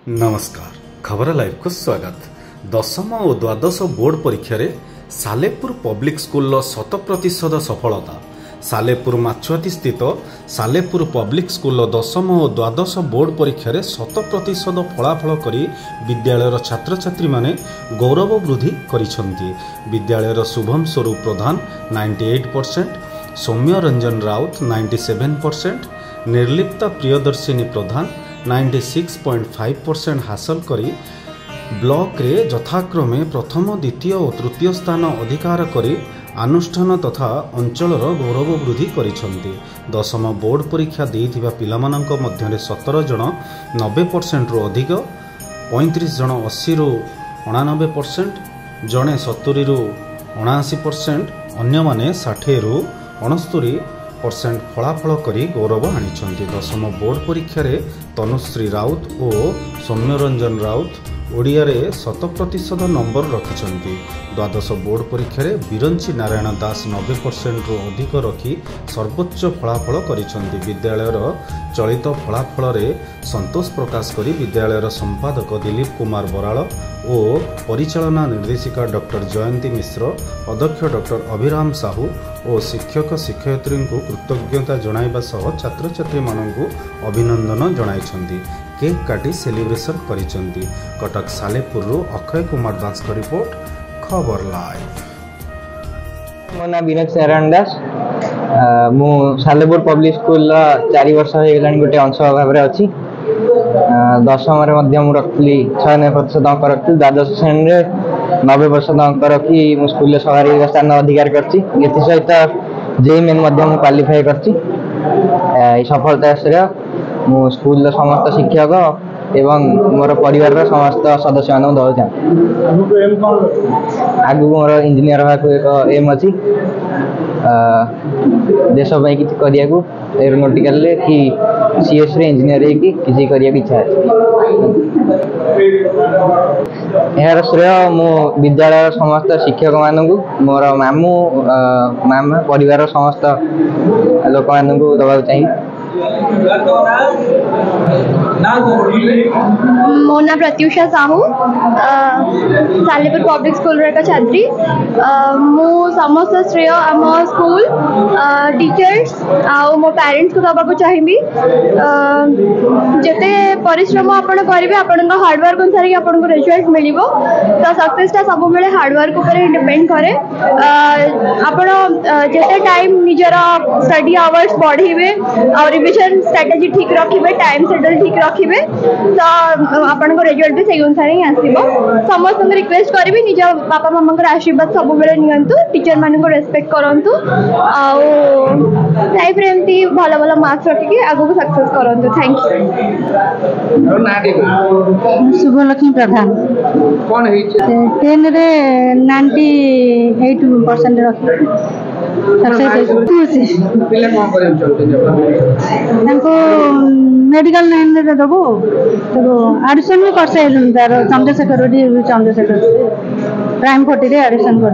नमस्कार खबर लाइव को स्वागत। दशम और द्वादश बोर्ड परीक्षा रे सालेपुर पब्लिक स्कूल 100% सफलता। सालेपुर माछुआती स्थित सालेपुर पब्लिक स्कूल दशम और द्वादश बोर्ड परीक्षा रे 100% फलाफल करी विद्यालयर छात्र छात्री माने गौरव वृद्धि करिसंती। विद्यालयर शुभम स्वरूप प्रधान 98%, सौम्य रंजन राउत 97%, निर्लिप्ता प्रियदर्शिनी प्रधान 96.5% हासिल करी ब्लॉक रे यथाक्रमे प्रथम द्वितीय और तृतीय स्थान अधिकार करी अनुष्ठान तथा अंचलर गौरव वृद्धि करिसंती। दशम बोर्ड परीक्षा देइथिबा पिलामानंक मध्यरे 17 जन 90% रु अधिक, 35 जन 80 रु 89%, जणे 70 रु 79%, अन्य माने 60 रु 69% फलाफल करी गौरव आनिछंती। दशम बोर्ड परीक्षा रे तनुश्री राउत और सौम्यरंजन राउत ओडिया रे 100% नंबर रखिछंती। द्वादश बोर्ड परीक्षा रे बिरंची नारायण दास 90% रु अधिक रखी सर्वोच्च फलाफल करिछंती। विद्यालयर चलित फलाफल रे संतोष प्रकाश करी विद्यालयर संपादक दिलीप कुमार बराल और परिचालना निर्देशिका डॉक्टर जयंती मिश्र, अध्यक्ष डॉक्टर अभिराम साहू और शिक्षक शिक्षयित्री को कृतज्ञता जणाइबा सह छात्र छात्री माननकु अभिनंदन जणाइछंती। केक काटी सेलिब्रेशन करिसंती। कटक सालेपुर अक्षय कुमार दास का रिपोर्ट खबर लाइव। मो ना विनोद नारायण दास। मु सालेपुर पब्लिक स्कूल 4 वर्ष हो गलानी गोटे अंश भाव में अच्छी। दशम रखी 96% अंक रखी। द्वादश श्रेणी में 90% अंक रखी मु स्कूल सर्वाधिक स्थान अधिकार करछि। सहित जेई मेन क्वालिफाई करछि। सफलता श्रेय मु स्कूल समस्त शिक्षक एवं मोर परिवार समस्त सदस्य मान दौर आगु मोर इंजीनियर होगा एक एम अच्छी। देश किसी करिया एरोनॉटिकल कि सीएस रे इंजीनियर कि किसी करिया इच्छा यार श्रेय मो विद्यालय समस्त शिक्षक मानू मोर मामू मामा परिवार समस्त लोक मानू दबा चाहिए। मो ना प्रत्युषा साहू, सालेपुर पब्लिक स्कूल एक छात्री। मु समस्त श्रेय आम स्कूल टीचर्स आ मो पेरेंट्स को दबाक चाहिए। जिते परिश्रम आपण करेंगे आपण हार्डवर्क अनुसार आपको रिजल्ट मिल तो सक्सेसटा सब बेले हार्डवर्क उपर डिपेंड करे। आपण जिते टाइम निजर स्टडी आवर्स बढ़े और रिविजन स्ट्रेटेजी ठीक रखिए, टाइम शेड्यूल ठीक रखिए तो आपन रिजल्ट भी सही अनुसार ही आसो। समस्त रिक्वेस्ट करी निज बापा मामा आशीर्वाद सब बेले नियंतु, टीचर मान को रेस्पेक्ट करंतु लाइफ रे एमती भल भल मार्क्स रखिके आगु सक्सेस करंतु। Thank you. शुभलक्ष्मी प्रधान कौन है 10 रे 98% रखी मेडिकल लाइन में देवो एडमिशन भी कर तार चंद्रशेखर प्राइम 40 एडमिशन कर